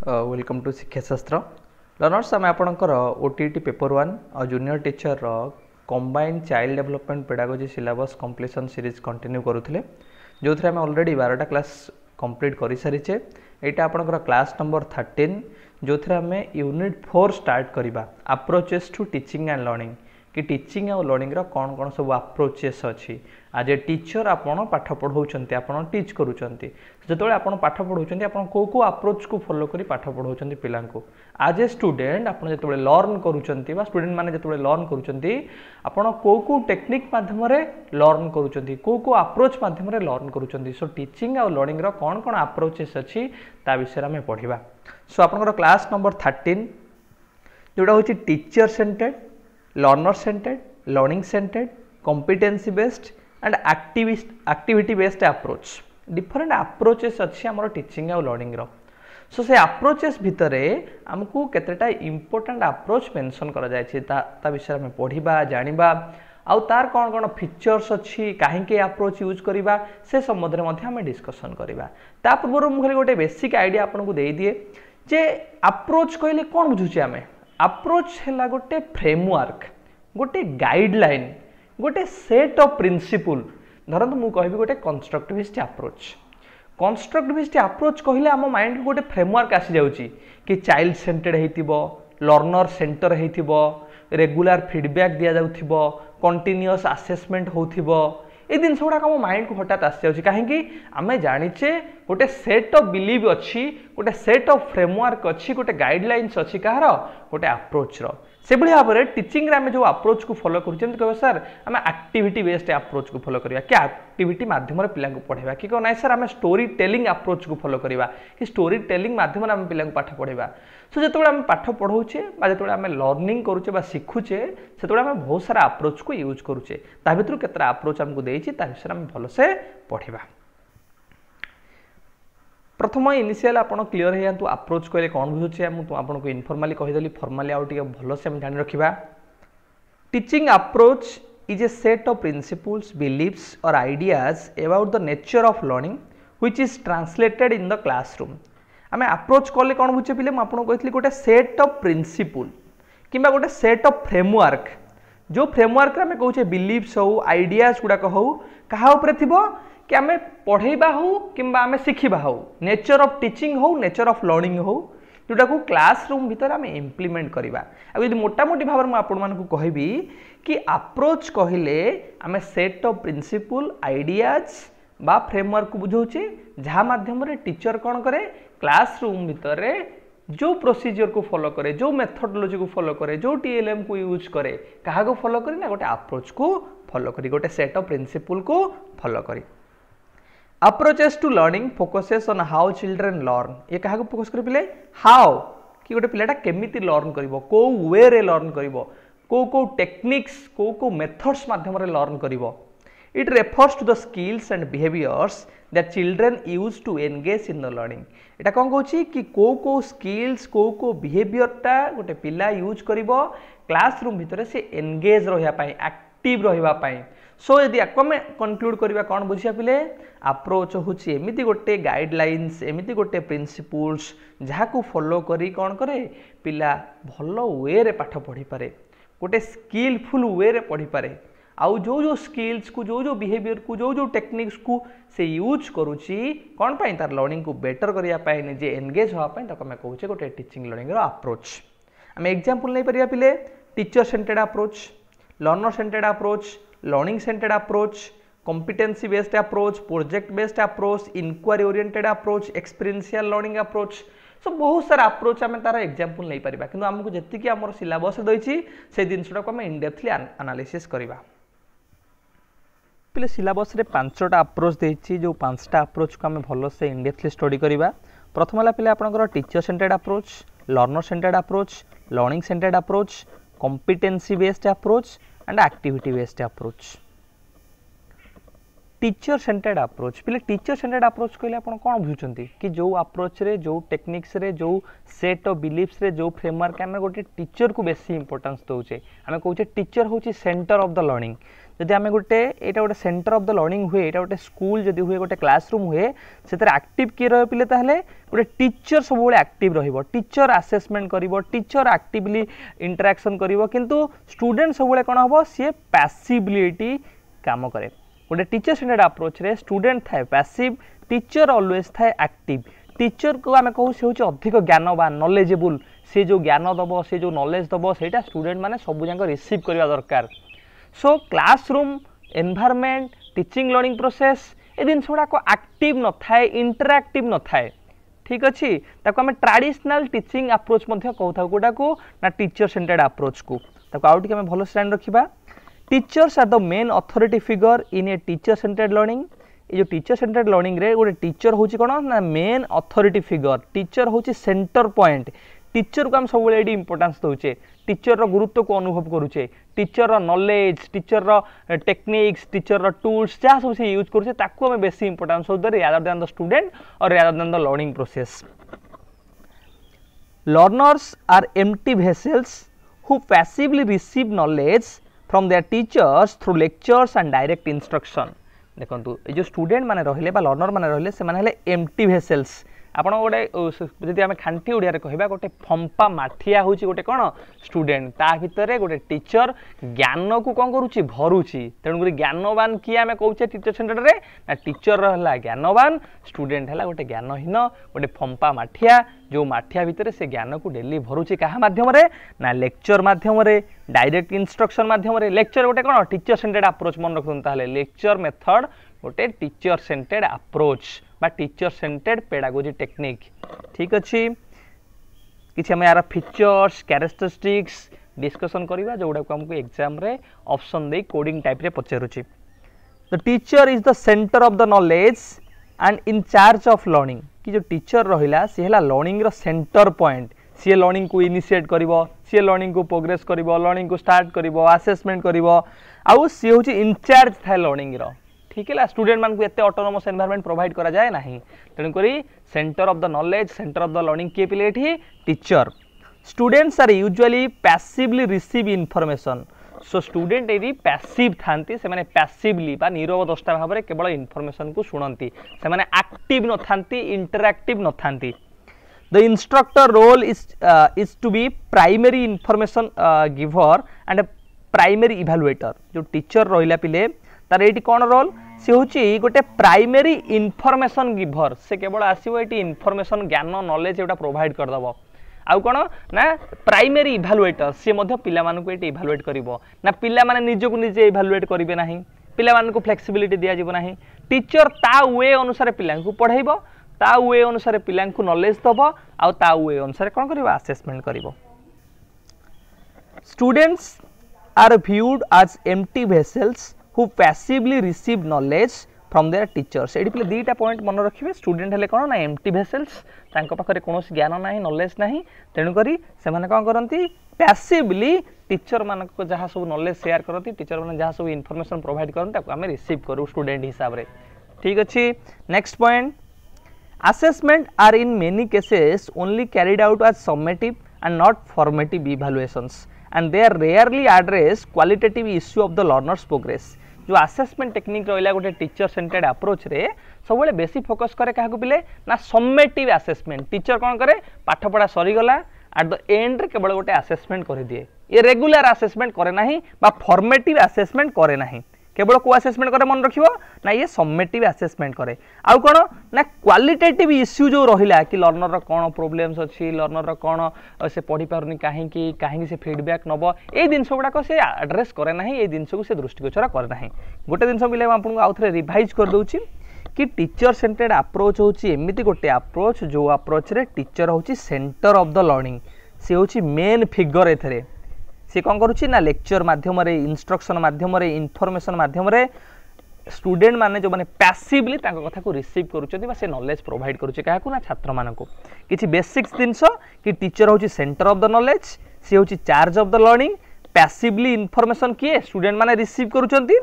Welcome to शिक्षाशास्त्र learners आम आपणकर ओटीटी पेपर 1 और junior teacher combined child development pedagogy syllabus completion series continue करुले जो थे आम ऑलरेडी 12टा क्लास कंप्लीट कर सारीचे। यहाँ आपणकर क्लास नंबर 13 जो थे आम यूनिट 4 स्टार्ट करवा approaches to teaching and learning कि टीचिंग और लर्निंग कौन कौन सब अप्रोचेस अच्छी आज ए टीचर आपड़ पाठ पढ़ाऊँ आप टीच करुँच जो आप पाठ पढ़ाऊँ आप कौ कौ अप्रोच को फॉलो करी पाठ पढ़ाऊँ पिला आज ए स्टूडेंट आप जो लर्न करुँच स्टूडेंट मैंने जो लर्न करुँच कौ कौ टेक्निक मध्यम लर्न करुँच कौ कौ अप्रोच मध्यम लर्न करुँच सो टीचिंग और लर्निंग कौन कौन अप्रोचेस अच्छी ता विषय में पढ़ा। सो आप क्लास नंबर 13 जोटा हूँ teacher centred learner centred learning centred competency based and activity based approach different approaches अच्छी आम टीचिंग और लर्निंग सो से अप्रोचेस भितर आमको केतेटा इंपोर्टेंट अप्रोच मेंशन करा जायछि ता विषय में पढ़िबा जानिबा आउ तार कौन कौन फीचर्स अच्छी कहीं अप्रोच यूज करवा से संबंध में आम डिस्कसन करवा। ता पूर्व मुझे गोटे बेसिक आइडिया आपको दे दिए जे अप्रोच कहले कौन बुझुचे आम अप्रोच है गोटे फ्रेमवर्क गोटे गाइडलाइन गोटे सेट ऑफ प्रिंसिपल धरतु मु कहबी गोटे कंस्ट्रक्टिविस्ट अप्रोच कहले आम माइंड को गोटे फ्रेमवर्क आसी जाउची कि चाइल्ड सेंटर्ड हेतिबो लर्नर सेंटर हेतिबो रेगुलर फीडबैक दिया जाउथिबो कंटीन्यूअस असेसमेंट होथिबो ए दिन गुड़ा आम माइंड को हठात आसी जाउची काहेकि आमे जानिचे गोटे सेट ऑफ बिलीव अच्छी गोटे सेट ऑफ फ्रेमवर्क अच्छी गोटे गाइडलाइंस अच्छी कहार गोटे अप्रोच से भाव में टीचिंग रे आम जो अप्रोच को फॉलो करें कह सर आम एक्टिविटी बेस्ड अप्रोच को फॉलो करवा कि एक्टिविटी माध्यम पिला पढ़ेगा कि ना सर आम स्टोरी टेलिंग अप्रोच को फॉलो करवा कि स्टोरी टेलिंग माध्यम आम पिला पाठ पढ़ेगा। सो जो आम पाठ पढ़ाऊे जो आम लर्निंग करुचे शिखुचे से आम बहुत सारा अप्रोच को यूज करुचे ता भर केतरा अप्रोच आमको देती विषय आम भलसे पढ़ा। प्रथम इनिशियल आप क्लीयर हो जातु अप्रोच कहले कौन बुझुचे आपको इनफॉर्मली कहीदेली फॉर्मली आउ भलसे आम जान रखा। Teaching approach is a set of principles beliefs और ideas about the nature of learning which is translated in the classroom. आम अप्रोच कहले कौन बुझे पिले आपको कही गोटे सेट ऑफ प्रिंसिपल कि गोटे सेट ऑफ फ्रेमवर्क जो फ्रेमवर्क आम कहे बिलीव्स हो आइडियाज गुड़ाक हो क्या थी कि आम पढ़ेबा हो कि आम शिखा हो नेचर ऑफ टीचिंग हो नेचर ऑफ लर्निंग हो जोटा को क्लासरूम भीतर आम इम्प्लीमेंट करवा। अब मोटामोटी भाव में आपको कहबी कि अप्रोच कहले आम सेट ऑफ प्रिंसिपल आइडियाज बा फ्रेमवर्क को बुझाऊे जहाँ माध्यम टीचर कौन करे क्लासरूम भीतर जो प्रोसीजर को फॉलो करे जो मेथडोलॉजी को फॉलो करे जो टीएलएम को यूज करे क्या को फॉलो करे ना गोटे अप्रोच को फॉलो करी गोटे सेट ऑफ प्रिंसिपल को फॉलो करी। Approaches to learning focuses on how children learn ये क्या फोकस कर पिले हाउ कि गोटे पिलाटा केमिति लर्न करिवो को वे रे लर्न करिवो को टेक्निक्स को मेथड्स माध्यम रे लर्न करिवो। It refers to the skills and behaviours that children use to engage in the learning. एटा कौन कहूँ कि को स्किल्स को बिहेवियरटा गोटे पिला यूज करिवो क्लासरूम भितर से एंगेज रहिया पाई एक्टिव रहिबा पाई। सो यदि आपको आम कनक्लूड करवा कौन बुझिया पिले अप्रोच हूँ एमती गोटे गाइडलाइंस एमती गोटे प्रिंसिपल्स जहाँ को फॉलो करी कौन करे पिला भल वे रे पाठ पढ़ी पारे गोटे स्किलफुल वे रे पढ़ी पारे आउ जो स्किल्स को जो बिहेवियर को जो टेक्निक्स को से यूज करुच्ची कौन पाई तार लर्निंग को बेटर करने निजे एंगेज होगापी आम कहे गोटे टीचिंग लर्निंग अप्रोच। आम एग्जांपल नहीं पारिया पिले teacher centred approach learner centred approach learning centred approach competency based approach project based approach inquiry oriented approach experiential learning approach so बहुत सारा अप्रोच आम तार एग्जांपल नहीं पारिबा किंतु हमको जति आम सिलेबस देछि से जिनसटा को आम इनडेप्थली एनालिसिस करबा। पिले सिलेबस रे 5टा अप्रोच देछि जो 5टा अप्रोच को आम भलो से इनडेप्थली स्टडी करबा। प्रथम वाला पिले आपनकर teacher centred approach learner centred approach learning centred approach competency based approach and activity based approach. Teacher centred approach पिले टीचर सेंटर्ड अप्रोच कहले आपण कोन बुझुचंती कि जो अप्रोच रे जो टेक्निक्स रे जो सेट ऑफ बिलीव्स रे जो फ्रेमवर्क आम गोटे टीचर को बेसी इंपोर्टेंस दउचे आम कहूचे टीचर होची सेंटर ऑफ द लर्निंग जदि आम गोटे यहाँ गोटे सेंटर ऑफ द लर्निंग हुए यहाँ गोटे स्कूल जदि हुए गोटे क्लासरूम हुए से एक्टिव किए रहे पिले ताहले गोटे टीचर सब एक्टिव रहिबो टीचर असेसमेंट करिवो टीचर एक्टिवली इंटरैक्शन करिवो किंतु स्टूडेंट सब कौन हम सी पैसिबिलिटी काम करे गोटे टीचर सेंटर्ड अप्रोच रे स्टूडेंट थाए पैसिव टीचर ऑलवेज थाए एक्टिव टीचर को आम कहूँ से हूँ अधिक ज्ञानवान नॉलेजेबल से जो ज्ञान दब से जो नॉलेज दब से स्टूडेंट मैंने सब जाक रिसीव करवा दरकार so classroom environment teaching learning process ए जिन गुड़ाक एक्टिव न थाए इंटरैक्टिव न थाए ठीक अच्छे आम ट्रेडिशनल टीचिंग अप्रोच कहू था गोटा को ना टीचर सेंटर्ड अप्रोच को आउ टे भल स्टैंड रखा teachers are the main authority figure in a teacher centred learning ये जो टीचर सेंटर्ड लर्निंग रे गोटे टीचर हूँ कौन ना मेन अथॉरिटी फिगर टीचर हूँ सेंटर पॉइंट टीचर को आम सब ये इंपोर्टेंस दौचे टीचर रो गुरुत्व को अनुभव करुचे टीचर रो नॉलेज टीचर रो टेक्निक्स टीचर रो टूल्स जहाँ सब से यूज करुचे ताकू आम बेसी इंपोर्टेंस दे रादर देन द स्टूडेंट और rather than the learning process learners are empty vessels who passively receive knowledge from their teachers through lectures and direct instruction देखो ये जो स्टूडेंट माने रहिले बा लर्नर माने रहिले से माने हेले एम्प्टी वेसल्स आपण गोटे जदि आम खांटी ओडिया कहबा गोटे फंपा माठिया हूँ गोटे कौन स्टूडेंट ता भितर गोटे टीचर ज्ञान को कौन करुच्ची भरुची तेणुक ज्ञानवान किए आम कौचे टीचर सेंटर रे ना टीचर है ज्ञानवान स्टूडेंट है गोटे ज्ञानहीन गोटे फंपा माठिया जो माठिया भितर से ज्ञान को डेली भरुची क्या माध्यम ना लेक्चर माध्यम डायरेक्ट इंस्ट्रक्शन माध्यम लेक्चर गोटे कौन टीचर सेंटर्ड अप्रोच मन रखुता लेक्चर मेथड गोटे टीचर सेंटर्ड अप्रोच बा टीचर सेंटर्ड पेडागोजी टेक्निक ठीक अच्छे किसी आम यार फीचर्स कैरेक्टरिस्टिक्स डिस्कशन करवा जोड़ा को हमको एग्जाम रे ऑप्शन दे कोडिंग टाइप रे पचारुची the teacher is the centre of the knowledge and in charge of learning कि जो टीचर रहिला सी हला लर्निंग रो सेंटर पॉइंट सी लर्निंग को इनिशिएट करिवो सी लर्निंग को प्रोग्रेस करिवो लर्निंग को स्टार्ट करिवो असेसमेंट करिवो आउ सी होची इंचार्ज थाए लर्निंग रो ठीक है स्टूडेंट मान को एते ऑटोनोमस एनवायरनमेंट प्रोवाइड करा जाए नहीं तेणुक centre of the knowledge centre of the learning किए पिले teacher students are usually passively receive information so student यदि पैसिव थांती से माने पैसिवली बा नीरव दृष्टा भाव में केवल इनफॉरमेशन को शुणती से माने एक्टिव न थांती इंटरैक्टिव न थांती the instructor role is to be primary information giver and primary evaluator जो टीचर रहिला पिले तार ये कौन रोल सी हूँ गोटे प्राइमरी इनफॉरमेशन गिभर से केवल आसो ये इनफॉरमेशन ज्ञान नॉलेज एटा प्रोवाइड करदेव आउ कौन ना प्राइमरी इवैल्यूएटर सी पिला मानक ये इवैल्यूएट करिवो ना पिला माने निजको निजे इवैल्यूएट करिवे नाही पिला मानक फ्लेक्सिबिलिटी दिया जिवो नाही टीचर ता वे अनुसार पिला को पढ़ाइबो ता वे अनुसार पिला को नॉलेज दबो आउ ता वे अनुसार कौन करिवो असेसमेंट करिवो students are viewed as empty vessels who passively receive knowledge from their teachers एडी पे दीटा पॉइंट मन रखिबे स्टूडेंट हेले कोन ना एम्प्टी वेसल्स तांको पाखरे कोनोसी ज्ञान नाही नॉलेज नाही तेनु करी से माने कोन करंती पैसिवली टीचर मान को जहाँ सब नॉलेज शेयर करती टीचर मैंने जहाँ सब इनफॉरमेशन प्रोवाइड करते आम रिसीव करूँ स्टूडेंट हिसाब से ठीक अच्छे next point assessments are in many cases only carried out as summative and not formative evaluations and they are rarely address qualitative issue of the learners progress जो assessment technique रहा गोटे teacher centred approach रे सब बेसी focus करे क्या पिले ना समेटिव असेसमेंट टीचर कौन करे पाठ पढ़ा सरीगला एट द एंड रे केवल गोटे असेसमेंट कर दिए ये रेगुलर असेसमेंट करे नाही बा फॉर्मेटिव असेसमेंट करे नाही केवल को असेसमेंट करे मन रखिबो ना ये समेटिव असेसमेंट करे आउ कोन ना क्वालिटेटिव इश्यू जो रहिला कि लर्नर रो कोन प्रॉब्लम्स अछि लर्नर रो कोन से पढ़ी पारुनी काहे से फीडबैक नबो ए दिन सब गुडा को से एड्रेस करे नाही ए दिन को से दृष्टिगोचर करे नाही गोटे दिन सब मिले आपन को आउथरे रिवाइज कर दोछि कि टीचर सेंटर्ड अप्रोच होछि एमिति गोटे अप्रोच जो अप्रोच रे टीचर होछि सेंटर ऑफ द लर्निंग से होछि मेन फिगर एथरे से कौन करुच्ची ना लेक्चर माध्यम इंस्ट्रक्शन माध्यम इनफॉरमेशन माध्यम स्टूडेंट माने जो माने पैसिवली कथा को रिसीव करुच्चंती से नॉलेज प्रोवाइड करुच्चे क्या ना छात्र मानक किछि बेसिक्स जिनस कि टीचर होछि सेंटर ऑफ द नॉलेज सी होछि charge of the learning passively information किए स्टूडेंट माने रिसीव करुच्चंती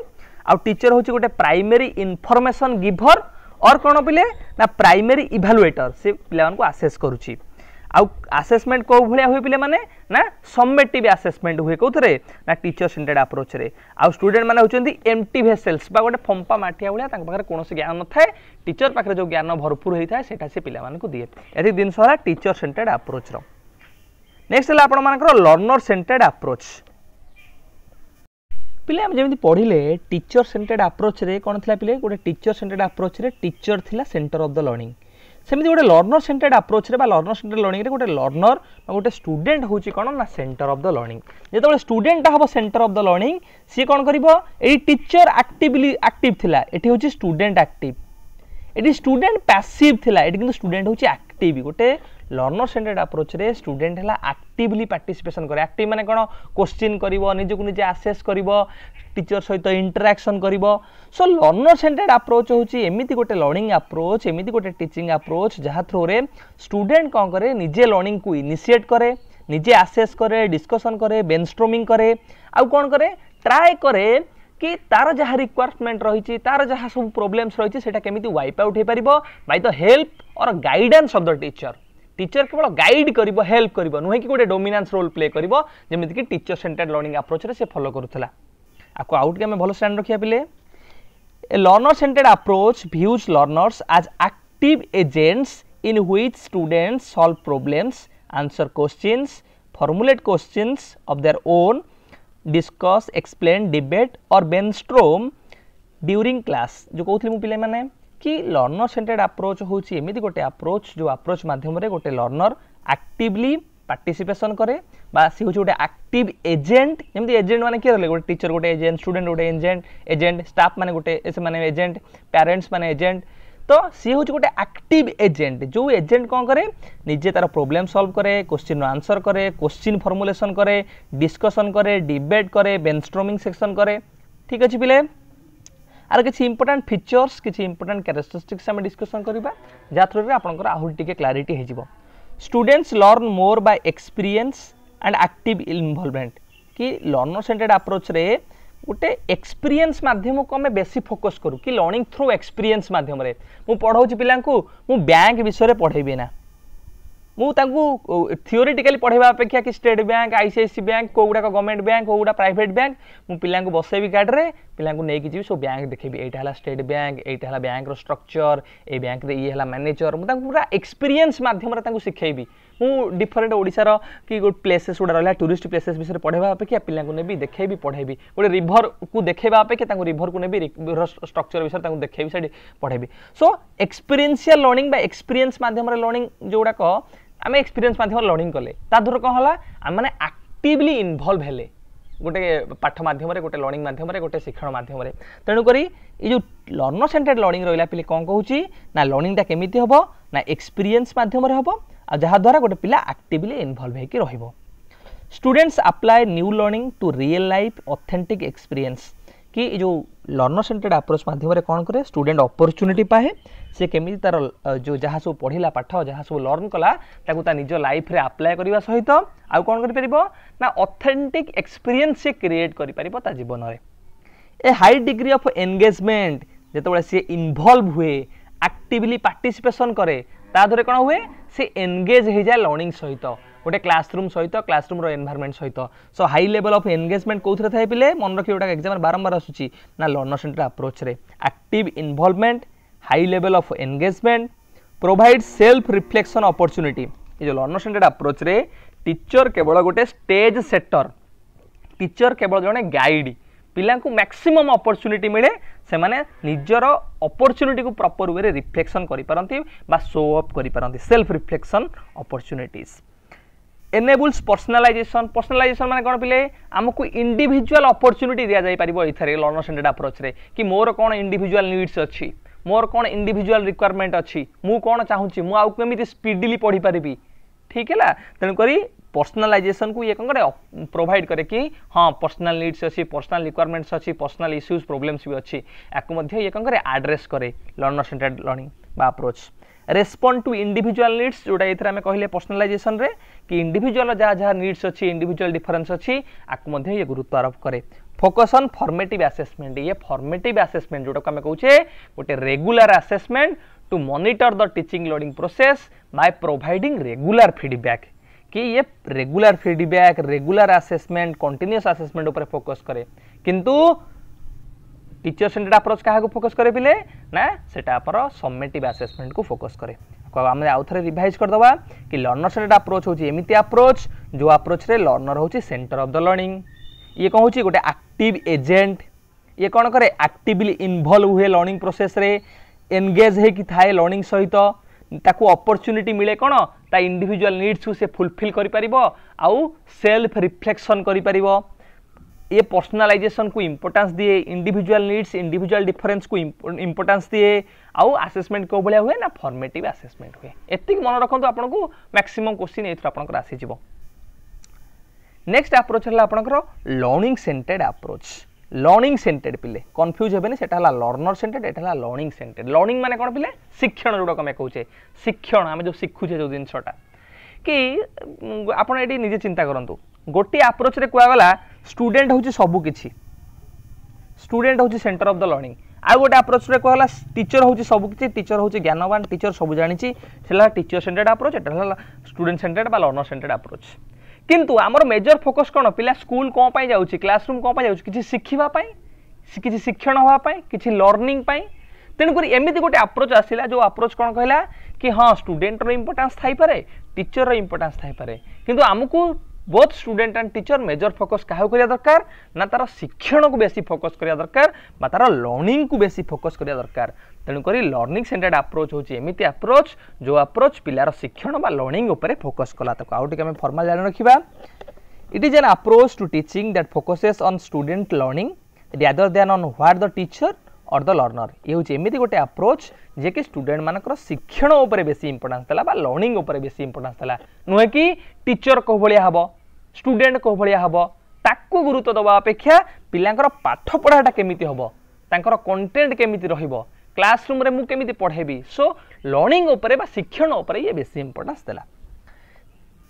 आ टीचर होछि गोटे प्राइमरी इनफॉरमेशन गिभर और कौन पिले ना प्राइमरी इवैल्यूएटर से पिला को आसेस करुच्ची आउ आसेसमेंट को भलिया हुए पिले माने ना समेटिव आसेसमेंट हुए कोथरे ना टीचर सेंटर्ड अप्रोच रे आउ स्टूडेंट माने होचंदी एम्प्टी वेसल्स बा गोटे फंपा माठिया भलिया तांक पाखरे कोनोसी ज्ञान न थाए टीचर पाखरे जो ज्ञान भरपूर होई थाए सेटा से पिला माने को दिए एथि दिन सरा टीचर सेंटर्ड अप्रोच रो नेक्स्ट हला आपण मानकर लर्नर सेंटर्ड अप्रोच पिले हम जेमिति पढिले टीचर सेंटर्ड अप्रोच रे कोन थिला पिले गोटे टीचर सेंटर्ड अप्रोच रे टीचर थिला सेंटर ऑफ द लर्निंग सेमती गोटे लर्नर सेंटर्ड अप्रोच रे बा लर्नर सेंटर्ड लर्निंग रे गोटे लर्नर गोटे स्टूडेंट होची कोन ना सेंटर ऑफ द लर्निंग जेतबे स्टूडेंट हबो सेंटर ऑफ द लर्निंग सी कोन करिवो एई टीचर एक्टिवली एक्टिव थिला एठी होची स्टूडेंट एक्टिव एठी स्टूडेंट पैसिव थिला एठी किंतु स्टूडेंट होची एक्टिव गोटे लर्नर सेंटर्ड अप्रोच रे स्टूडेंट हला एक्टिवली पार्टिसिपेशन करे एक्टिव माने कोन क्वेश्चन करिवो निजे को निजे असेस करिवो टीचर सहित इंटरैक्शन करिवो सो लर्नर सेंटर्ड अप्रोच होची एमिति गोटे लर्निंग अप्रोच एमिति गोटे टीचिंग अप्रोच जहा थ्रू रे स्टूडेंट कोन करे निजे लर्निंग को इनिशिएट करे निजे असेस करे डिस्कशन करे ब्रेनस्टॉर्मिंग करे आ कोन करे ट्राई करे कि तार जहाँ रिक्वायरमेंट रही तार जहाँ सब प्रोब्लेम्स रही सेटा केमिति वाइप आउट हो पारिबो बाय द हेल्प और guidance of the teacher teacher केवल गाइड करिवो हेल्प करिवो नुहे कि गोटे डोमिनेंस रोल प्ले करिवो जेमिति कि टीचर सेंटर्ड लर्निंग अप्रोच रे से फॉलो करूथला आको आउट के हमें भलो स्टैंड रखिया पिले a learner centred approach views learners as active agents in which students solve problems answer questions formulate questions of their own discuss explain debate और brainstorm during class जो कहउथली मु पिले माने कि लर्नर सेंटर्ड अप्रोच होची एमिति गोटे अप्रोच जो अप्रोच माध्यम रे गोटे लर्नर एक्टिवली पार्टिसिपेशन करे बा सी होची गोटे एक्टिव एजेंट जेमति एजेंट माने के रहले गोटे टीचर गोटे एजेंट स्टूडेंट गोटे एजेंट स्टाफ माने गोटे एसे माने एजेंट पेरेंट्स माने एजेंट तो सी होची गोटे एक्टिव एजेंट जो एजेंट कोन करे निजे तार प्रॉब्लम सॉल्व करे क्वेश्चन आंसर करे क्वेश्चन फॉर्मुलेशन करे डिस्कशन करे डिबेट करे ब्रेनस्टॉर्मिंग सेक्शन करे ठीक अछि पिले आर किसी इंपोर्टेंट फीचर्स किसी इंपोर्टेंट कैरेक्टरिस्टिक्स हम डिस्कशन करबा जा थ्रू रे आपनकर आहुल टिके क्लैरिटी हे जिवो students learn more by experience and active involvement कि लर्नर सेंटर्ड अप्रोच रे गोटे एक्सपीरियंस माध्यम को हमें बेसी फोकस करू कि लर्निंग थ्रू एक्सपीरियंस माध्यम रे मु पढाउची पिलां को मु बैंक विषय रे पढेबी ना मु तांकू थियोरेटिकली पढ़ेबा अपेक्षा कि स्टेट बैंक आईसीआईसी बैंक कोगुडा गवर्नमेंट बैंक कोगुडा प्राइवेट बैंक मु पिलां को बसेबी गार्ड रे पिलां को नेकी जीव सो बैंक देखेबी एटा हला स्टेट बैंक एटा हला बैंक रो स्ट्रक्चर ए बैंक रे ये हला मैनेजर मु तांकू पूरा एक्सपीरियंस माध्यम रे तांकू सिखेबी मु डिफरेंट ओडिसा रो कि गुड प्लेसेस उडा रहला टूरिस्ट प्लेसेस विषय पढ़ेबा अपेक्षा पिलां को नेबी देखेबी पढ़ेबी गोटे रिवर को देखेबा अपेक्षा तांकू रिवर को नेबी रिवर स्ट्रक्चर विषय तांकू देखेबी सेडी पढ़ेबी सो एक्सपीरियंशियल लर्निंग बा एक्सपीरियंस माध्यम रे लर्निंग जोडा को आम एक्सपीरियंस माध्यम लर्निंग कले तादर कौन है आम मैंने एक्टिवली इनवल्व हेले गोटे पाठ माध्यम गोटे लर्निंग माध्यम गोटे शिक्षण माध्यम तेणुक ये जो लर्नर सेंटर्ड लर्निंग रहा पे कौन कहूँ ना लर्निंगटा केमी हम ना एक्सपीरियंस माध्यम हम आ जहाद्वारा गोटे पिला एक्टिवली इनवल्व हो students apply new learning to real life authentic experience कि जो लर्नर सेंटर्ड अप्रोच माध्यम कौन करे स्टूडेंट अपॉर्चुनिटी पाए से केमी तार जो जहाँ सब पढ़ला पाठ जहाँ सब लर्न कला ताकू निज लाइफ रे अप्लाई करने सहित आउ कौन कर ना ऑथेंटिक एक्सपीरियंस से क्रिएट कर पार जीवन में ए हाई डिग्री ऑफ एंगेजमेंट जिते सी इनवल्व हुए एक्टिवली पार्टिसिपेशन करे तादरे कौन हुए से एंगेज हो जाए लर्निंग सहित गोटे क्लासरूम सहित क्लासरूम एनवायरनमेंट सहित सो हाई लेवल ऑफ एंगेजमेंट कौन थाए पिले मन रखिए गोटा एग्जाम बारंबार आसूची ना लर्नर सेंटर अप्रोच रे active involvement high level of engagement provide self reflection opportunity ये जो लर्नर सेंटर अप्रोच रे टीचर केवल गोटे स्टेज सेटर टीचर केवल जड़े गाइड पिला को मैक्सिमम अपॉर्चुनिटी मिले से माने निजर अपॉर्चुनिटी को प्रॉपर वे रिफ्लेक्शन करि पारंती बा शो अप करि पारंती self reflection opportunities enables personalisation माने कौन पिले आमको इंडिविजुअल अपॉर्चुनिटी दिया जाई परिबो इथरे लर्नर सेंटर्ड अप्रोच रे कि मोर कौन इंडिविजुअल नीड्स अच्छी मोर कौन इंडिविजुअल रिक्वायरमेंट अच्छी मु कौन चाहूची मु आउ केमिति स्पीडली पढ़ी पारिबी ठीक है तेणु करी पर्सनलाइजेशन को ये कौन करे प्रोवाइड करे कि हाँ पर्सनल नीड्स अच्छी पर्सनल रिक्वायरमेंट्स अच्छी पर्सनल इश्यूज प्रोब्लेम्स भी अच्छी आपको ये कौन करे एड्रेस करे लर्नर सेंटर्ड लर्निंग बा approach respond to individual needs जोटा ये आम कहले पर्सनलाइजेशन रे कि इंडिविजुअल जहाँ जहाँ नीड्स अच्छी इंडिविजुअल डिफरेंस अच्छी आपको ये गुरुत्व आरोप करे फोकस ऑन फॉर्मेटिव असेसमेंट ये फॉर्मेटिव असेसमेंट जोटा आम कहूचे गोटे regular assessment to monitor the teaching learning process by providing regular feedback कि ये regular feedback regular assessment continuous assessment ऊपर फोकस करे किंतु टीचर सेंटर्ड अप्रोच क्या फोकस करे पिले ना सेटा पर समेटिव असेसमेंट को फोकस करे आम आउ थे रिवाइज करदे कि लर्नर सेंटर्ड अप्रोच हूँ एमती अप्रोच जो अप्रोच रे लर्नर हूँ सेंटर ऑफ द लर्निंग ये कौन हूँ गोटे एक्टिव एजेंट ये कौन करे एक्टिवली इन्वॉल्व हुए लर्निंग प्रोसेस रे एंगेज होगी थाए लर्निंग सहित ताकू अपॉर्चुनिटी मिले कौन ता इंडिविजुअल नीड्स को से फुलफिल करि परिबो आउ सेल्फ रिफ्लेक्शन करि परिबो ये पर्सनालाइजेशन को इंपोर्टेंस दिए इंडिविजुअल नीड्स इंडिविजुअल डिफरेंस को इंपोर्टेंस दिए आउ असेसमेंट को भलिया हुए ना फॉर्मेटिव असेसमेंट हुए एतिक मन रखंतु आपन को मैक्सिमम क्वेश्चन एथर आपन को आसी जिवो नेक्स्ट अप्रोच हला आपन को learning centred approach learning centred पिले कंफ्यूज हेबेनी सेटा हला लर्नर सेंटर्ड एटा हला लर्निंग सेंटर्ड लर्निंग माने कोन पिले शिक्षण जोडा कमे कहूचे शिक्षण आमे जो सिखुचे जो दिनसटा कि आपन एटी निजे चिंता करंतु गोटी अप्रोच रे कुआ गला स्टूडेंट होची सबु किछि स्टूडेंट होची सेंटर ऑफ द लर्निंग आ गोटे अप्रोच रे कहला टीचर होची सबु किछि टीचर होची ज्ञानवान टीचर सबु जानिछि सेला टीचर सेंटर्ड अप्रोच एटा हला स्टूडेंट सेंटर्ड बा लर्नर सेंटर्ड अप्रोच किंतु आमर मेजर फोकस कोन पिला स्कूल कोन पाई जाउछि क्लासरूम कोन पाई जाउछि किछि शिखिबा पाई किछि शिक्षण होवा पाई किछि लर्निंग पाई तेणु करी एमिति गोटे अप्रोच आसिला जो अप्रोच कोन कहला कि हां स्टूडेंट रो इंपोर्टेंस थाई पारे टीचर रो इंपोर्टेंस थाई पारे किंतु हमकु both student and teacher major focus क्या करिया दरकार ना तार शिक्षण को बेसी फोकस करिया दरकार बा तार लर्निंग को बेसी फोकस करिया दरकार तेणु करी लर्निंग सेंटर्ड अप्रोच होची एमिति अप्रोच जो अप्रोच पिलार शिक्षण बा लर्निंग ऊपर फोकस कला तक आउ टिके हम फॉर्मल जान रखिबा it is an approach to teaching that focuses on student learning rather than on what the teacher और द लर्नर ये हूँ एमती गोटे अप्रोच जे कि स्टूडेंट मानकर शिक्षण उपर बेसी इंपोर्टेंस देला बा लर्निंग उपर बेसी इंपोर्टेंस देला नुहे कि टीचर को भलिया हबो स्टूडेंट को भलिया हबो ताकू गुरुत्व दबा अपेक्षा पिलांकर पाठ पढ़ाटा केमिति हबो तांकर कंटेंट केमिति रहिबो क्लासरूम रे मु केमिति पढ़ेबी सो लर्निंग उपर बा शिक्षण उपर ये बेसी इंपोर्टेंस देला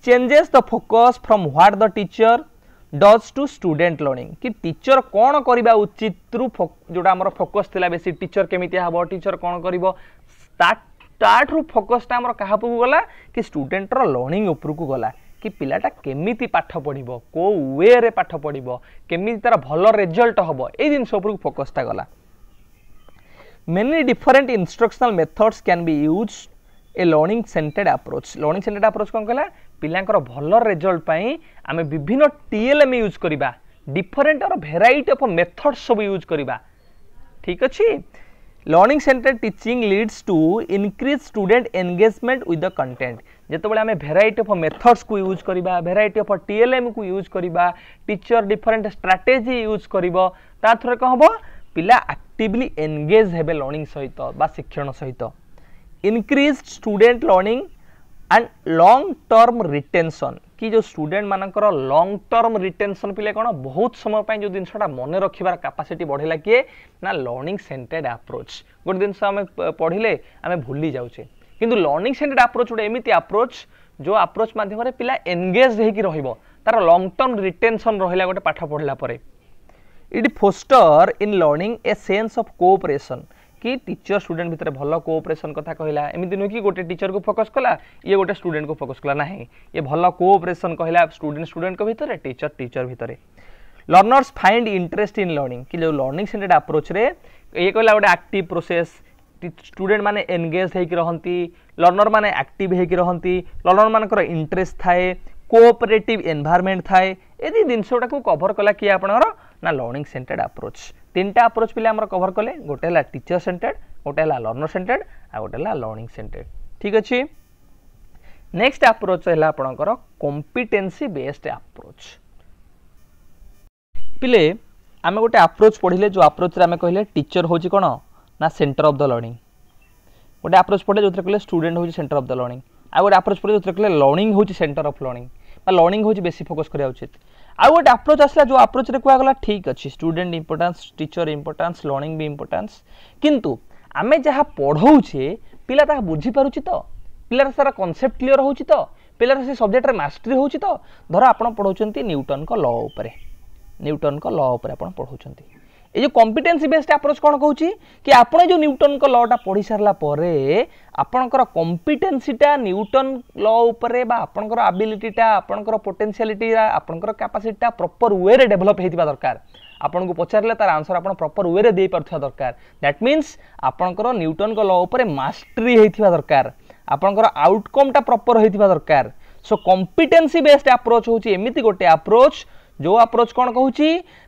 changes the focus from what the teacher does to student learning कि टीचर कौन करबा उचित रु जोटा हमर फोकस थिला बेसी टीचर केमिति हबो टीचर कौन करिवो स्टार्ट रु फोकस ता हमर कहा पु गला कि स्टूडेंट रो लर्निंग ऊपर को गला कि पिलाटा केमिति पाठ पढ़िबो को वे रे पाठ पढ़िबो केमिति तार भलो रिजल्ट हबो ए दिन सब ऊपर फोकस ता गला many different instructional methods can be used ए लर्निंग सेंटर्ड अप्रोच कौन कहला पिलांकर भलो रिजल्ट पाई आमे विभिन्न टीएलएम यूज करिबा डिफरेंट और वेराइटी ऑफ मेथड्स सब यूज करिबा ठीक अछि learning centred teaching leads to increase student engagement with the content जेतबेले आमे वेराइटी ऑफ मेथड्स को यूज करिबा वेराइटी ऑफ टीएलएम को यूज करिबा टीचर डिफरेंट स्ट्रेटजी यूज करिवो ता थरे को हबो पिला एक्टिवली एंगेज हेबे लर्निंग सहित बा शिक्षण सहित increase student learning and long term retention कि जो स्टूडेंट मानकर लॉन्ग टर्म रिटेंशन पिले कौन बहुत समय पाई जो जिनसा मन रखिबार कैपेसिटी बढ़ेला किए ना लर्निंग सेंटर्ड अप्रोच गोटे दिन आम पढ़िले आम भूली जाऊे किंतु लर्निंग सेंटर्ड अप्रोच गोटे एमती अप्रोच जो अप्रोच माध्यम पिला एंगेज होगी रहिबो तार लॉन्ग टर्म रिटेंशन रहिला गोटे पाठ पढ़ला परे it foster in learning a sense of cooperation कि टीचर स्टूडेंट भितर भल कोऑपरेशन कथा कहला एमती नुह कि गोटे टीचर को फोकस कला ये गोटे स्टूडेंट को फोकस कला नहीं ये भल कोऑपरेशन कहला स्टूडेंट को भितर टीचर भितर learners find interest in learning कि जो लर्निंग सेंटर्ड अप्रोच रे ये कहला गोटे एक्टिव प्रोसेस स्टूडेंट माने एंगेज होइक रहंती लर्नर माने एक्टिव होइक रहंती लर्नर मानकर इंटरेस्ट थाए कोऑपरेटिव एनवायरनमेंट थाए एदी जिनसटा को कवर कला कि आपनर ना लर्निंग सेंटर्ड अप्रोच तीनटा अप्रोच पिले हमर कवर कले गोटे हला टीचर सेंटर्ड गोटे हला लर्नर सेंटर्ड आ गोटे हला लर्निंग सेंटर्ड ठीक अछि नेक्स्ट अप्रोच हला आपनकर कॉम्पिटेंसी बेस्ड अप्रोच पिले आमे गोटे अप्रोच पढ़िले जो अप्रोच रे आमे कहले टीचर होची कोन ना सेंटर ऑफ द लर्निंग गोटे अप्रोच पढ़े जो कहले स्टूडेंट होची सेंटर ऑफ द लर्निंग आ गोटे अप्रोच पढ़े जो कहले लर्निंग होची सेंटर ऑफ लर्निंग बा लर्निंग होची बेसी फोकस करिया उचित आ गोटे अप्रोच आसला जो अप्रोच रे कुआ गला ठीक अछि student importance teacher importance learning भी इंपोर्टेंस किंतु आमे जहा पढ़ौछे पिला ता बुझी पारुछि तो पिला सारा कांसेप्ट क्लियर होछि तो पिला से सब्जेक्ट रे मास्टरी होछि तो धर आपण पढ़ौछंती न्यूटन को लॉ ऊपर न्यूटन को लॉ ऊपर आपण पढ़ौछंती ये जो कॉम्पिटेंसी बेस्ड अप्रोच कौन कहूँ कि आपन जो न्यूटन को लॉ टा पढ़ी सारा पर आपणकर कॉम्पिटेंसीटा न्यूटन लॉ उपरे बा आपणकर एबिलिटीटा आपणकर पोटेंशियलिटीटा आपणकर कैपेसिटीटा प्रॉपर वे रे डेवलप हेतिबा दरकार आपन को पचारले तार आंसर आपन प्रॉपर वे रे दे परथवा दरकार दैट मीन्स आपणकर न्यूटन को लॉ उपरे मास्टरी हेतिबा दरकार आपणकर आउटकम टा प्रॉपर हेतिबा दरकार सो कॉम्पिटेंसी बेस्ड अप्रोच होची एमिति गोटे अप्रोच जो अप्रोच कौन कहूँ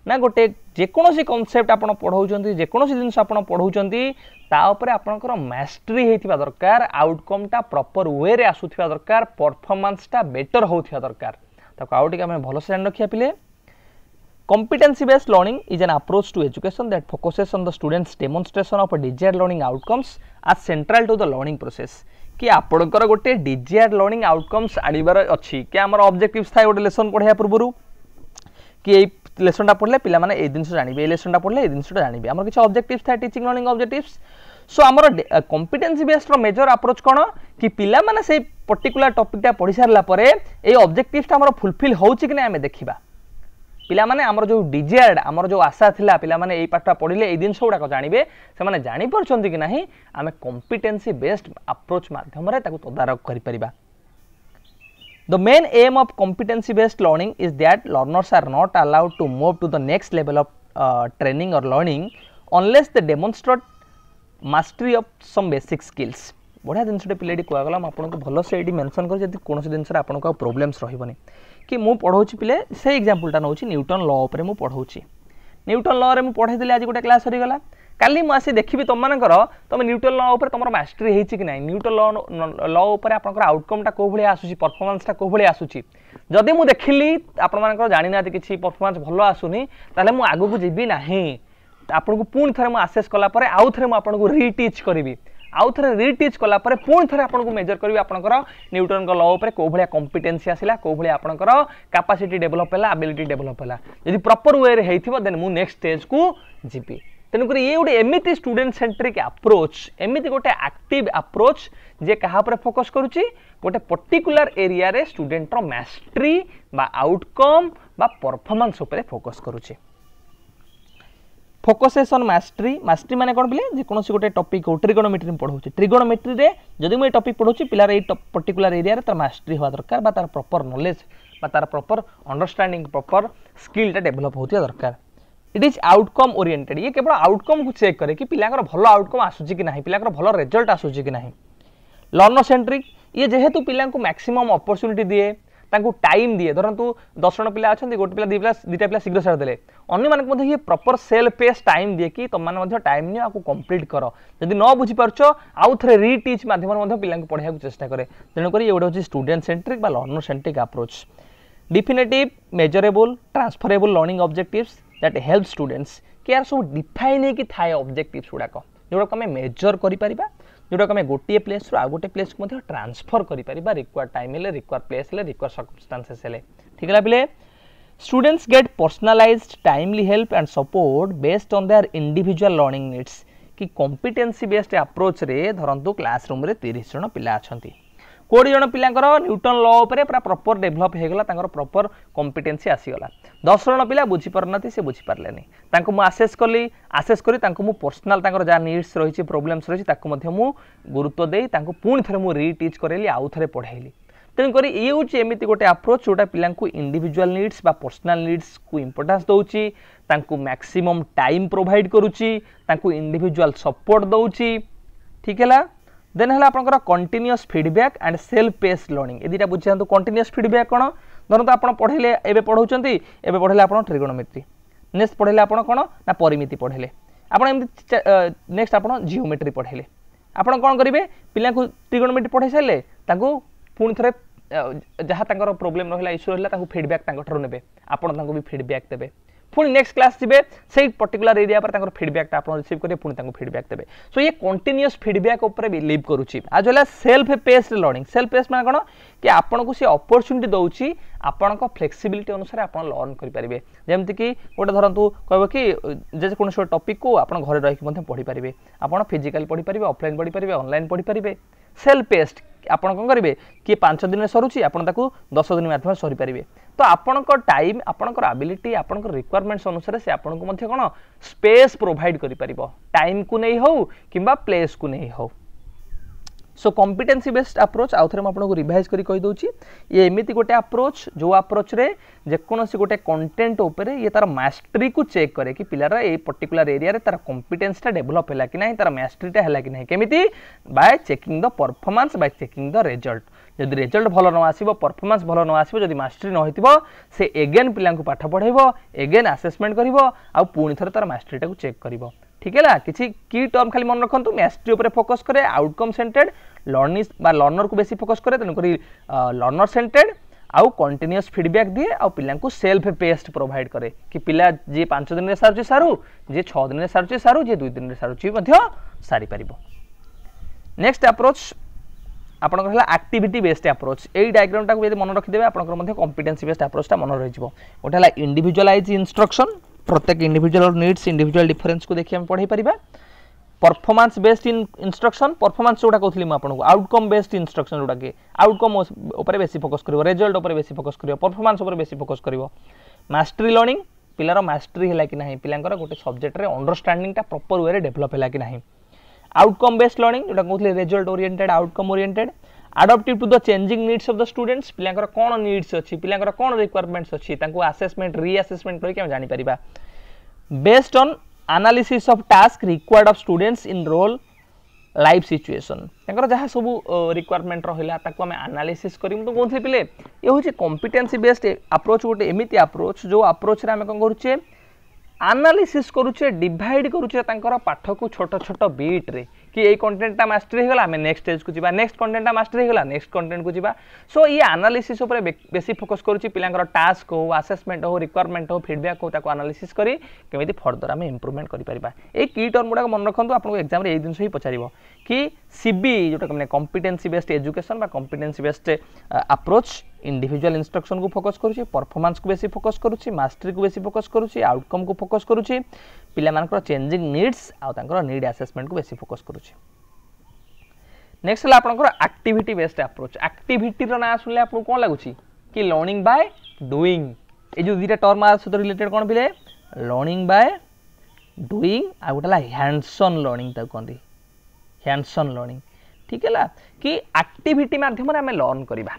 ना गोटे जेकोसी कॉन्सेप्ट आप पढ़ाऊँ जेकोसी जिन आप पढ़ाऊँगी आपंकर मास्टरी होता दरकार आउटकम टा प्रॉपर वे रे आसुथिबा दरकार परफॉर्मेंस टा बेटर होथिबा दरकार ताको आउ टिके हमें भलसे जान रखिया पिले competency based learning is an approach to education that focuses on the students demonstration of a desired learning outcomes as central to the learning process कि आपणकर गोटे desired learning outcomes आनिबार अछि कि हमर ऑब्जेक्टिव्स थाय गोटे लेसन पढिया पूर्वरु कि ए लेसन टा पढले पिला माने ए दिनस जानिबे ए लेसन टा पढले ए दिनस जानिबे हमर किछ ऑब्जेक्टिव्स थाय टीचिंग लर्निंग ऑब्जेक्टिव्स सो हमर कॉम्पिटेंसी बेस्ड रो मेजर अप्रोच कोन कि पिला माने से पर्टिकुलर टॉपिक टा पढि सारला परे ए ऑब्जेक्टिव्स टा हमर फुलफिल होउची कि नै हमें देखिबा पिला माने हमर जो डिजायर्ड हमर जो आशा थिला पिला माने एई पाठटा पढिले एई दिन सबडा को जानिबे से माने जानि परछन्ती कि नाही आमे कॉम्पिटेंसी बेस्ड अप्रोच माध्यम रे ताको तदारक करि परिबा The main aim of competency based learning is that learners are not allowed to move to the next level of training or learning unless they demonstrate mastery of some basic skills बढ़िया जिनसटे पिलेटी कहगला आपको भल से ये mention कर जब कौन जिनस आपको problems रही कि मुझे पढ़ाऊँ पिले से एग्जांपलटा नौ न्यूटन लॉ उपर मुझे पढ़ाऊँ न्यूटन लॉ रे मुझे पढ़ाई आज गोटे क्लास सरीगला काली मुझे देखी तुम मानकर तुम न्यूटन लॉ उपर तुम मास्टरी होती कि ना न्यूटन लॉ उपर आप आउटकम टा कौ भाई आसूसी परफॉर्मेंस टा कौ भाई आसूसी जदि मुझे देखिली आप जानी ना कि परफॉर्मेंस भल आसुनी ताले मु आगु को जीवी नाही आपको पुणी थे मुझे आसेस कलापर आउ थे मुझे रिटीच करी आउ थे रिटीच कलापर पुणी थे आपको मेजर करी आपंकर न्यूटन लॉ उपर कौ भाया कॉम्पिटेंसी आसला कौ भाया आपंकर कैपेसिटी डेवलप है एबिलिटी डेवलप है जब प्रॉपर वे रे हेइथिबो देन मु नेक्स्ट स्टेज को जीवी तेणुक ये गोटे एमती स्टूडेंट सेंट्रिक अप्रोच एमती गोटे एक्टिव अप्रोच जे कहा पर फोकस करुच्ची गोटे पर्टिकुलर एरिया रे स्टूडेंट रो मास्टरी बा आउटकम बा परफॉर्मेंस उपर फोकस करुच्ची फोकसेस ऑन मास्टरी मास्टरी माने कोन बिले जे कोनोसी गोटे टॉपिक को ट्रिगोनोमेट्री में पढौछि ट्रिगोनोमेट्री रे जदि मु ए टॉपिक पढौछि पिलार ए पर्टिकुलर एरिया रे तार मास्टरी होवा दरकार बा तार प्रॉपर नॉलेज बा तार प्रॉपर अंडरस्टैंडिंग प्रॉपर स्किल टा डेवलप होतिया दरकार इट इज आउटकम ओरिएंटेड ये केवल आउटकम को चेक करे कि पिलांकर भलो आउटकम आसुची कि नाही पिलांकर भलो रिजल्ट आसुची कि नाही लर्नर सेंट्रिक ये जेहेतु पिला को मैक्सिमम अपॉर्चुनिटी दिए तांको टाइम दिए धरंतु 10 जण पिला अछंती गोटे पिला दुटा पिला शीघ्र सार देले अन्य मानक मध्ये ये प्रॉपर सेल्फ पेस टाइम दिए कि तुम मध्ये टाइम नियो आको कंप्लीट करो यदि न बुझी परछो आउ थरे रीटीच माध्यम मध्ये पिला को पढिया को चेष्टा करे तेनो करी एवडा होची स्टूडेंट सेंट्रिक बा learner centric approach definitive measurable transferable learning objectives that help students कि यार सब डिफाइन कि थाए ऑब्जेक्टिव्स गुड़ाक जोड़ा को मेजर करें जोटा को गोटे प्लेस रू आ गोटे प्लेस को ट्रांसफर करें रिक्वायर टाइम है रिक्वायर प्लेस है रिक्वायर सर्कमस्टांसेस है ठीक है पिले students gate personalised timely help and support based on their individual learning needs कि कॉम्पिटेंसी बेस्ड अप्रोच रे धरंतु क्लासरूम रे 30 जण पिला अछंती 20 जण पिलांकर न्यूटन लॉ उपर पूरा प्रॉपर डेवलप हेगला तांकर प्रॉपर कॉम्पिटेंसी आसीगला 10 जण पिला बुझी परनाती से बुझी पारलेनी तांको मु आसेस करी तांको मु पर्सनल तांकर जा नीड्स रहिछि प्रॉब्लम्स रहिछि ताको मध्ये मु गुरुत्व देई तांको पुणी थरे मु रीटीच करेली आउ थरे पढाइली तेणु करी ये होची एमिति गोटे अप्रोच जोटा पिलांको इंडिविजुअल नीड्स बा पर्सनल नीड्स को इंपोर्टेंस दउची तांको मैक्सिमम टाइम प्रोवाइड करूची तांको इंडिविजुअल सपोर्ट दउची ठीक है देन है आपंकर continuous feedback and self pace learning ये दुटा बुझे कंटिन्यूअस फीडबैक कौन धरत आप पढ़े एवं पढ़ाऊँ एवं पढ़े आप ट्रिगोनोमेट्री नेक्स्ट पढ़े आप कौन ना परिमिति पढ़े आप नेक्स्ट आप जियोमेट्री पढ़े आप कौन करेंगे पिला ट्रिगोनोमेट्री पढ़े सारे पुणी थे जहाँ प्रोब्लेम रहा इश्यू रहा फीडबैक ने आपको भी फीडबैक देते पुणी नेक्स्ट क्लास जी से पर्टिकुलर एरिया पर फीडबैक आप रिसीव करेंगे पुणी फीडबैक देते सो ये कंटिन्यूअस फीडबैक उपर बिलीव करुच्ची आज है self paced learning self paced माने कौन कि आपको सी अपॉर्चुनिटी दौची आपण फ्लेक्सिबिलिटी अनुसार आप लर्न करेंगे जमती कि गोटे धरतु कह कि जेकोसी टॉपिक को आप घर रही पढ़ी पारे आप फिजिकल पढ़ी पारे ऑफलाइन पढ़ी पारे ऑनलाइन पढ़ी पारे सेल्फ पेस्ट आपण कौन करेंगे किए 5 दिन में सरुची आपण ताकू 10 दिन मध्यम सरी पारे तो आपण टाइम आपण एबिलिटी आपण रिक्वायरमेंट्स अनुसार से आपण को मध्य कौन स्पेस प्रोवाइड करि परिबो टाइम को नहीं हो किंबा प्लेस को नहीं हो सो कॉम्पिटेंसी बेस्ड अप्रोच आउ थे आपको रिवाइज करी कही दूची ये एमती गोटे अप्रोच जो अप्रोच रे जेकोसी गोटे कंटेंट उपरे ये तार मास्टरी को चेक करे कि पिलार ए पर्टिकुलर एरिया रे तार कॉम्पिटेंस टा डेवलप हैला कि नहीं तार मास्टरीटा हैला कि नहीं केमिति bye checking the performance by checking the result जदि रिजल्ट भल न आसीबो परफॉर्मेंस भल न आसीबो जदि मास्टरी न होइतिबो से एगेन पिला को पाठ पढाइबो एगेन असेसमेंट करिवो आ पुणी थरे तार मास्टरीटा को चेक करिवो ठीक है ना किसी की टर्म खाली मन रखु मास्टरी उपर फोकस करे आउटकम सेंटेड लर्निंग लर्नर को बेसी फोकस करे तेणुक लर्नर सेंटेड आउ कंटिन्यूअस फीडबैक दिए आउ पिला को सेल्फ पेस्ट प्रोवाइड करे कि पिला जी 5 दिन में सारुची सारू जी 6 दिन में सारुची सारू जी 2 दिन में सारुची मध्य सारी परिबो नेक्स्ट अप्रोच आपन कहला एक्टिविटी बेस्ड अप्रोच एई डायग्राम टा को यदि मन रखि देबे आपन मध्य कॉम्पिटेंसी बेस्ड अप्रोच टा मन रहि जिवो ओटा हला इंडिविजुअलाइज इंस्ट्रक्शन प्रत्येक इंडिविजुअल नीड्स इंडिविजुअल डिफरेंस को देखि हम पढ़ाई परिबा परफॉर्मेंस बेस्ड इंस्ट्रक्शन परफॉर्मेंस जोटा कहथली म आपन को आउटकम बेस्ड इंस्ट्रक्शन जोटा के आउटकम ऊपर बेसी फोकस करिवो रिजल्ट ऊपर बेसी फोकस करिवो परफॉर्मेंस ऊपर बेसी फोकस करिवो मास्टरी लर्निंग पिलार मास्टरी हैला कि नाही पिलांकर गोटे सब्जेक्ट रे अंडरस्टैंडिंग टा प्रॉपर वे रे डेवलप हैला कि नाही आउटकम बेस्ड लर्निंग जोटा कहथली result oriented outcome oriented adaptive to the changing needs of the students पिलांकर कोन नीड्स अछि पिलांकर कोन रिक्वायरमेंट्स अछि तांको असेसमेंट रीअसेसमेंट करि के हम जानि परिबा based on analysis of task required of students in role life situation तांकर जहा सब रिक्वायरमेंट रहिला ताको हम एनालिसिस करिम तो कोनथि पिले ये होछि कॉम्पिटेंसी बेस्ड अप्रोच गोटे एमिति अप्रोच जो अप्रोच रे हम कोन करूचे एनालिसिस करूचे डिवाइड करूचे तांकर पाठ को छोट छोट बीट रे कि ये कंटेंट मास्टरी होगला हमें नेक्स्ट स्टेज को जीवा नेक्स्ट कंटेंट मास्टरी होगला नेक्स्ट कंटेंट को जीवा सो ये एनालिसिस ऊपर बेसी फोकस करूची पिलांकर टास्क हो असेसमेंट हो रिक्वायरमेंट हो फीडबैक हो ताको एनालिसिस करी केमिति फर्दर हमें इंप्रूवमेंट करि परिबा ए की टर्म गुडा मन रखंतु आपन एग्जाम रे ए दिन से ही पचारिबो कि सीबी जोटा कमने कॉम्पिटेंसी बेस्ड एजुकेशन बा competency based approach individual instruction को फोकस करूची परफॉर्मेंस को बेसी फोकस करूची मास्टरी को बेसी फोकस करूची आउटकम को फोकस करूची पिला मानकर चेंजिंग नीड्स आ तांकर नीड असेसमेंट को बेसी फोकस करूची नेक्स्ट हला आपनकर एक्टिविटी बेस्ड अप्रोच एक्टिविटी रो ना सुनले आपन कोन लागुची कि लर्निंग बाय डूइंग ए जो दुटा टर्म आ सहित रिलेटेड कोन बिले लर्निंग बाय डूइंग आ गोटला हैंड्स ऑन लर्निंग ता कोंदी हैंड्स ऑन लर्निंग ठीक है कि एक्टिविटी माध्यम रे हमें लर्न करबा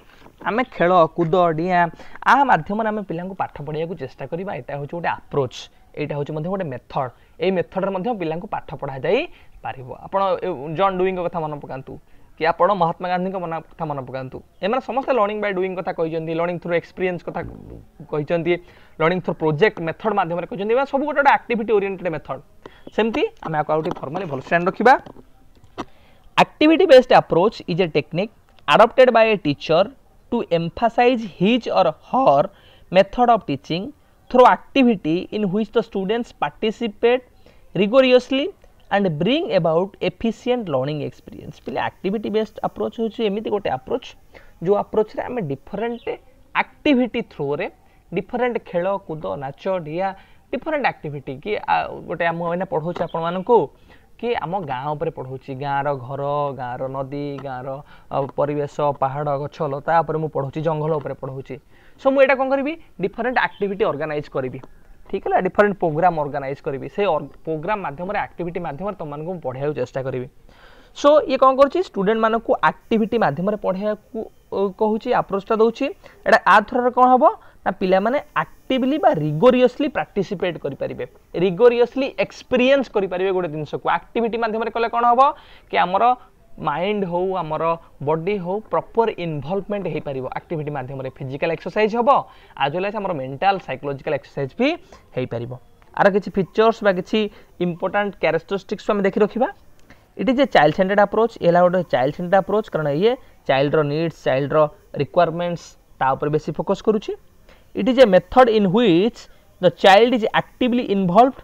आमे खेल कूद डिया आ माध्यम रे हमें पिला को पाठ पढ़ाया को चेष्टा करबा एटा होचे गोटे अप्रोच एटा होचे मध्ये गोटे मेथड ए मेथड रे मध्ये पिला को पाठ पढ़ा जाई पारिबो आपण जॉन डूइंग कथा मन पकांतु कि आपण महात्मा गांधी को कथा मन पकांतु एमन समस्त लर्निंग बाय डूइंग कथा कहिजंती लर्निंग थ्रू एक्सपीरियंस कथा कहिजंती लर्निंग थ्रू प्रोजेक्ट मेथड माध्यम रे कहिजंती बा सब गोटे एक्टिविटी ओरिएंटेड मेथड सेमती हमें आउट फॉर्मली भल स्टैंड रखिबा activity based approach is a technique adopted by a teacher to emphasize his or her method of teaching through activity in which the students participate rigorously and bring about efficient learning experience पिले activity based approach होची एमिति गोटे approach जो approach रे हमें different activity through रे different खेल कूद नाच ढिया different activity कि गोटे हम एने पढौछ आपन मानको कि आम गाँ उपर पढ़ाऊँ गाँर घर गाँर नदी गाँर परिवेश पहाड़ गछ लता मुझे पढ़ाऊँ जंगल उपर पढ़ाऊँ सो मुझे कौन करी डिफरेंट एक्टिविटी ऑर्गेनाइज करी ठीक है डिफरेंट प्रोग्राम ऑर्गेनाइज करी से प्रोग्राम माध्यम एक्टिविटी माध्यम तुमको पढ़ाया चेष्टा करी सो ये कौन कर स्टूडेंट मान को एक्टिविटी माध्यम पढ़ाया कहूँ अप्रोचटा दूसरी एटा आ थर कौन हम ना पिला माने एक्टिवली बा रिगोरियसली पार्टिसिपेट करि परिबे रिगोरियसली एक्सपीरियंस करि परिबे गोटे जिंस को एक्टिविटी माध्यम रे कले कोन हबो कि हमर माइंड हो हमर बॉडी हो प्रॉपर इन्वॉल्वमेंट हे परिबो एक्टिविटी माध्यम रे फिजिकल एक्सरसाइज हबो आज वेल हमर मेंटल साइकोलॉजिकल एक्सरसाइज भी हे परिबो आर किछि फीचर्स बा किछि इंपोर्टेंट कैरेक्टरिस्टिक्स हम देखि रखिबा it is a child centred approach एला गोटे चाइल्ड सेंटर्ड अप्रोच कारण ये चाइल्ड रो नीड्स चाइल्ड रो रिक्वायरमेंट्स ता ऊपर बेसी फोकस करूछि It is a method in which the child is actively involved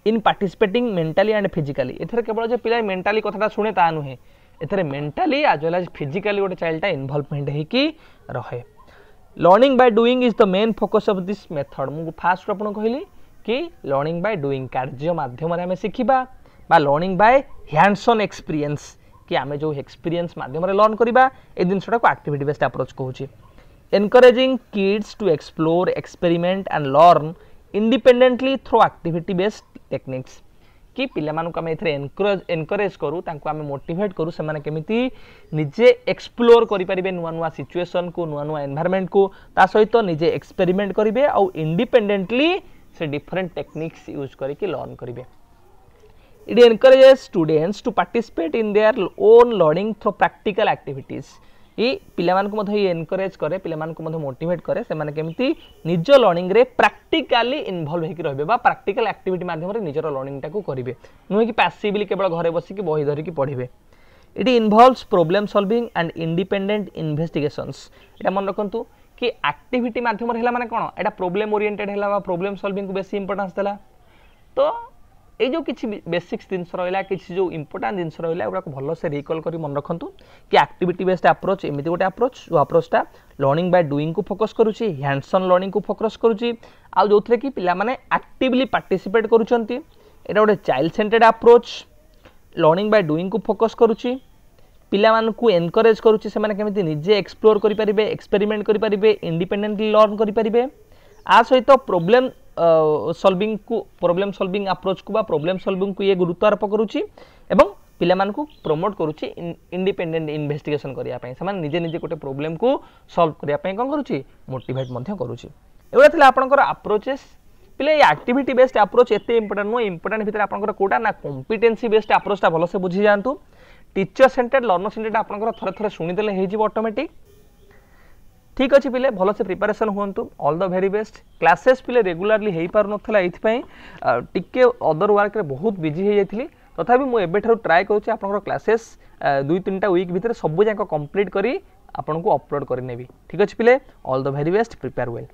in participating mentally and physically. एथरे केवल जे पिला मेंटली कथाटा सुने ता नुहे एथरे mentally as well as physically गोटे चाइल्ड ता इन्वॉल्वमेंट है कि रहे learning by doing is the main focus of this method मु फास्ट आपन कहली कि लर्निंग बाय डूइंग कार्य माध्यम रे हमें सिखिबा बा learning by hands on experience कि आम जो एक्सपीरियंस माध्यम लर्न करवा ए जिनटा को एक्टिविटी बेस्ड अप्रोच कहूँ encouraging kids to explore experiment and learn independently through activity based techniques कि पिला मानक आम एनकरेज करूँ आम मोटिवेट करूँ से केमिति निजे एक्सप्लोर करें नुआ नुआ सिचुएसन को नुआ नुआ एनवायरनमेंट को ता सहित निजे एक्सपेरिमेंट करेंगे आउ इंडिपेंडेंटली से डिफरेंट टेक्निक्स यूज करके लर्न करेंगे it encourages students to participate in their own learning through practical activities ये पिला मानक एनकरेज करे पिला मानक मोटिवेट करे से माने केमिति निज लर्निंग रे प्रैक्टिकली इन्वॉल्व होकर रहिबे बा प्रैक्टिकल एक्टिविटी माध्यम रे निजर लर्निंग टाको करिवे नुहे कि पैसिवली केवल घरे बसी कि बही धरिकी पढ़िबे it involves problem solving and independent investigations एटा मन रखंतु कि एक्टिविटी माध्यम रे हला माने कोन एटा प्रॉब्लम ओरिएंटेड हला बा प्रॉब्लम सॉल्विंग को बेसी इंपोर्टेंस देला तो ये जो किसी बेसिक्स जिनस रहा किसी जो इंपोर्टाट जिनस रहा गुड़ा भल से रिकल कर मन रखु कि एक्टिविटी बेस्ड अप्रोच एमती गोटे अप्रोच जो अप्रोचटा लर्निंग बाय डूइंग को फोकस करुच्ची हैंड्स ऑन लर्निंग को फोकस करुच्ची आउ जो थे कि पिला माने एक्टिवली पार्टिसिपेट करुच्चंती एटा गोटे child centred approach learning by doing को फोकस करुच्ची पिला मानकु एनकरेज करुच्ची से माने केमिति निजे एक्सप्लोर करि परिबे एक्सपेरिमेंट करि परिबे इंडिपेंडेंटली लर्न करि परिबे आ सहित प्रॉब्लम सॉल्विंग अप्रोच को बा प्रॉब्लम सॉल्विंग को ये गुरुत्व आरोप करुच्ची एवं पिला मानकु प्रमोट करुच्ची इंडिपेंडेंट इन्वेस्टिगेशन करिया पय समान निजे निजे गोटे प्रॉब्लम को सॉल्व करिया पय कोन करुच्ची मोटिवेट मध्य करुच्ची एवढा थिला आपनकर अप्रोचेस पिले एक्टिविटी बेस्ड अप्रोच एते इंपोर्टेंट नो इंपोर्टेंट भितर आपनकर कोटा ना कॉम्पिटेंसी बेस्ड अप्रोचटा भलो से बुझी जानतु टीचर सेंटर्ड लर्नर सेंटर्ड आपनकर थरे थरे सुनी देले हे जिवो ऑटोमेटिक ठीक अच्छे पिले भल से प्रिपरेशन हुंतु all the very best classes पिले रेगुलरली हो पार नथला एथि टिके अदर वर्क रे बहुत बिजी हो जाइथिली तथापि मु एबे ठारू ट्राई करूची आपनकर क्लासेस 2-3टा वीक भितर सब जाक कंप्लीट करी आपन को अपलोड करि नेबी ठीक अच्छे पिले all the very best prepare well.